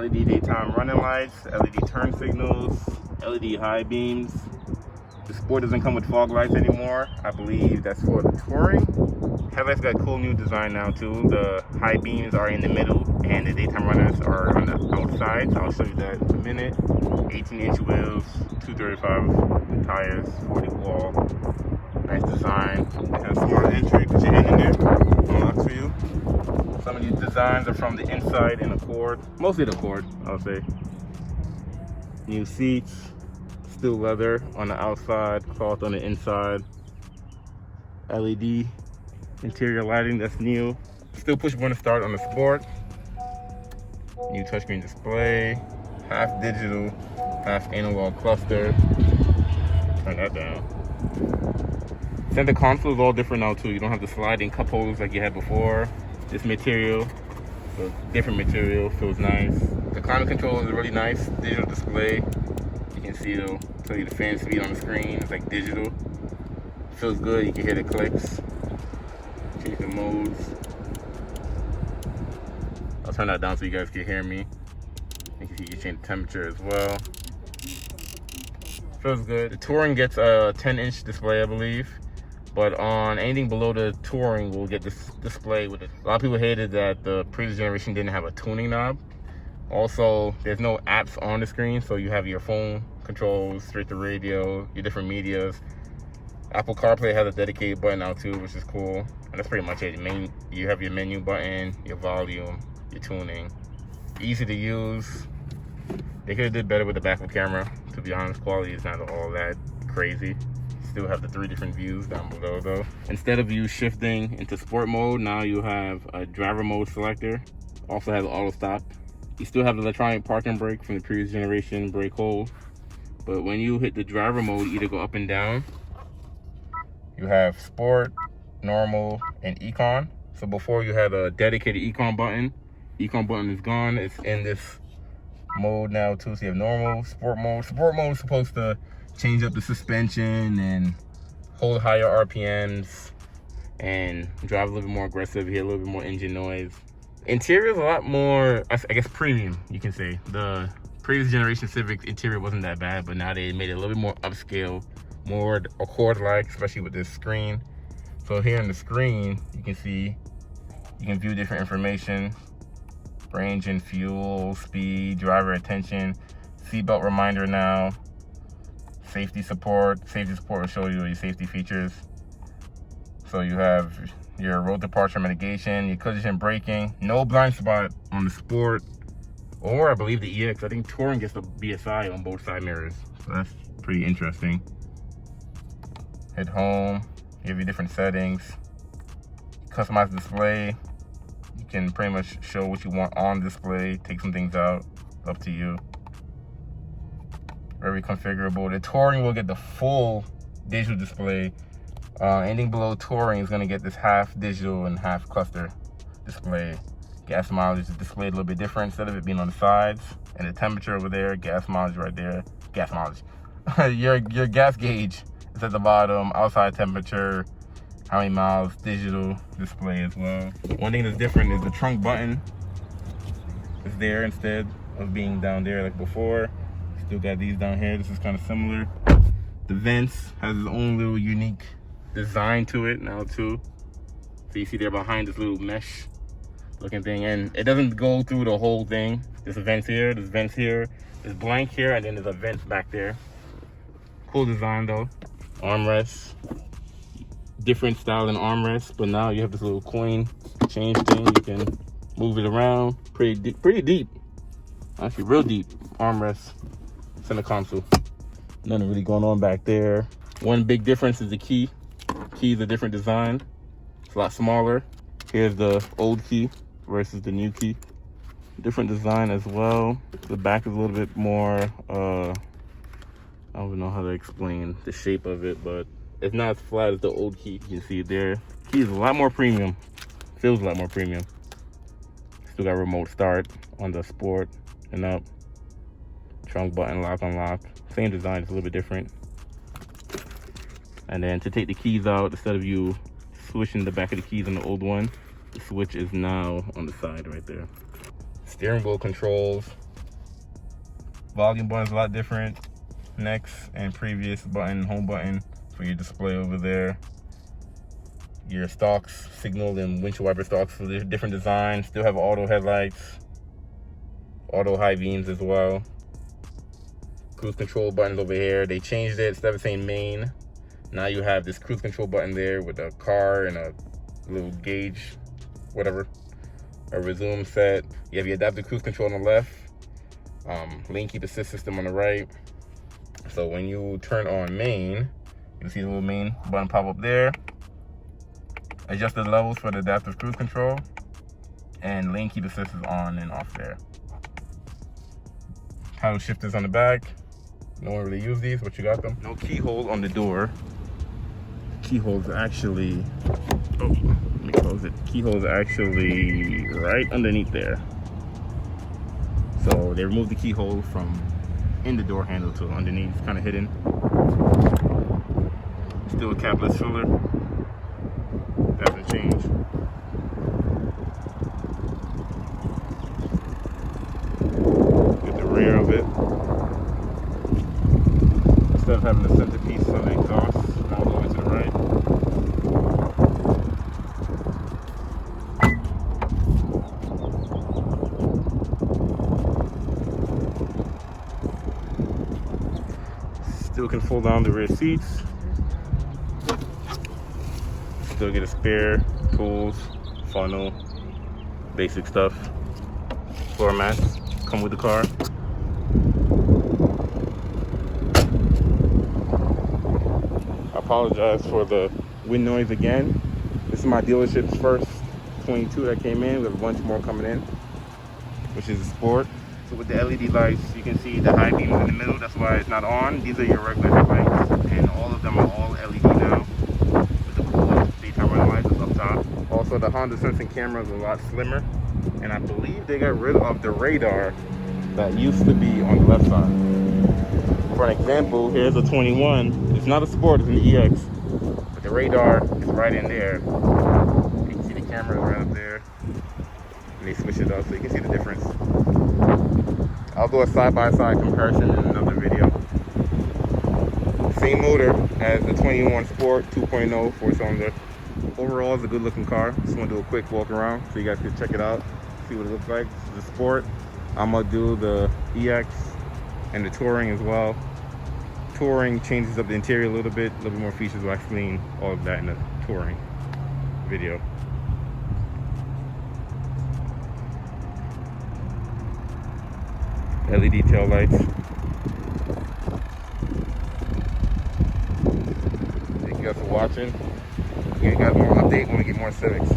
LED daytime running lights, LED turn signals, LED high beams. The Sport doesn't come with fog lights anymore. I believe that's for the touring. Headlights got a cool new design now too. The high beams are in the middle and the daytime runners are on the outside. So I'll show you that in a minute. 18-inch wheels, 235 tires, 40 wall. Nice design. It has smart entry, put your hand in there, unlocks for you. Some of these designs are from the inside in Accord. Mostly the Accord, I'll say. New seats, steel leather on the outside, cloth on the inside. LED interior lighting, that's new. Still push button start on the Sport. New touchscreen display, half digital, half analog cluster. Turn that down. Center console is all different now too. You don't have the sliding cup holders like you had before. This material, so different material, feels nice. The climate control is really nice. Digital display. You can see it'll tell you the fan speed on the screen. It's like digital. Feels good. You can hear the clicks. Change the modes. I'll turn that down so you guys can hear me. You can see you can change the temperature as well. Feels good. The Touring gets a 10-inch display, I believe. But on anything below the Touring, we'll get this display with it. A lot of people hated that the previous generation didn't have a tuning knob. Also, there's no apps on the screen, so you have your phone controls, straight to radio, your different medias. Apple CarPlay has a dedicated button now too, which is cool. And that's pretty much it. You have your menu button, your volume, your tuning. Easy to use. They could have did better with the backup camera. To be honest, quality is not all that crazy. Still have the 3 different views down below though. Instead of you shifting into sport mode, now you have a driver mode selector. Also has auto stop. You still have the electronic parking brake from the previous generation brake hold. But when you hit the driver mode, either go up and down. You have sport, normal, and econ. So before you had a dedicated econ button. Econ button is gone. It's in this mode now too. So you have normal, sport mode. Sport mode is supposed to change up the suspension and hold higher RPMs and drive a little bit more aggressive, hear a little bit more engine noise. Interior is a lot more, I guess, premium, you can say. The previous generation Civic interior wasn't that bad, but now they made it a little bit more upscale, more Accord-like, especially with this screen. So here on the screen, you can see, you can view different information, range and fuel, speed, driver attention, seatbelt reminder now, safety support. Safety support will show you your safety features. So you have your road departure mitigation, your collision braking, no blind spot on the Sport, or I believe the EX. I think Touring gets the BSI on both side mirrors. So that's pretty interesting. Hit home, you have your different settings. Customize display. You can pretty much show what you want on display, take some things out, up to you. Very configurable. The Touring will get the full digital display. Anything below Touring is going to get this half digital and half cluster display. Gas mileage is displayed a little bit different instead of it being on the sides. And the temperature over there, gas mileage right there. Gas mileage. your gas gauge is at the bottom. Outside temperature, how many miles, digital display as well. One thing that's different is the trunk button is there instead of being down there like before. Still got these down here. This is kind of similar. The vents has its own little unique design to it now too. So you see there behind this little mesh looking thing, and it doesn't go through the whole thing. There's vents here, there's vents here, there's blank here, and then there's a vent back there. Cool design though. Armrests, different style than armrests, but now you have this little coin change thing. You can move it around. Pretty deep. Actually, real deep armrest. Center console. Nothing really going on back there. One big difference is the key. Key's a different design. It's a lot smaller. Here's the old key versus the new key. Different design as well. The back is a little bit more, I don't even know how to explain the shape of it, but it's not as flat as the old key. You can see it there. Key is a lot more premium. Feels a lot more premium. Still got remote start on the Sport and up. Trunk button, lock, unlock. Same design, it's a little bit different. And then to take the keys out, instead of you switching the back of the keys on the old one, the switch is now on the side right there. Steering wheel controls. Volume button's a lot different. Next and previous button, home button for your display over there. Your stalks, signal and windshield wiper stalks for the different designs. Still have auto headlights, auto high beams as well. Cruise control buttons over here. They changed it. Instead of saying main, now you have this cruise control button there with a car and a little gauge, whatever. A resume set. You have your adaptive cruise control on the left. Lane keep assist system on the right. So when you turn on main, you see the little main button pop up there. Adjust the levels for the adaptive cruise control. And lane keep assist is on and off there. Paddle shifters on the back. No one really use these, but you got them. No keyhole on the door. Keyhole's actually, oh, let me close it. Keyhole's actually right underneath there. So they removed the keyhole from in the door handle to underneath, it's kind of hidden. Still a capless filler. Doesn't change. Get the rear of it. Instead of having the centerpiece of the exhaust all the way to the right. Still can fold down the rear seats. Still get a spare, tools, funnel, basic stuff. Floor mats come with the car. I apologize for the wind noise again. This is my dealership's first 22 that came in. We have a bunch more coming in, which is a Sport. So with the LED lights, you can see the high beams in the middle. That's why it's not on. These are your regular headlights, and all of them are all LED now. With the cool daytime running lights up top. Also, the Honda sensing camera is a lot slimmer, and I believe they got rid of the radar that used to be on the left side. For an example, here's a 21. It's not a Sport, it's an EX, but the radar is right in there. You can see the camera right up there, and they switch it up so you can see the difference. I'll do a side-by-side comparison in another video. Same motor as the 21 Sport 2.0 4-cylinder. Overall, it's a good-looking car. Just want to do a quick walk around so you guys can check it out, see what it looks like. This is the Sport. I'm gonna do the EX and the Touring as well. Touring changes up the interior a little bit more features. We'll explain all of that in the Touring video. LED tail lights. Thank you guys for watching. Give you guys more update when we get more Civics.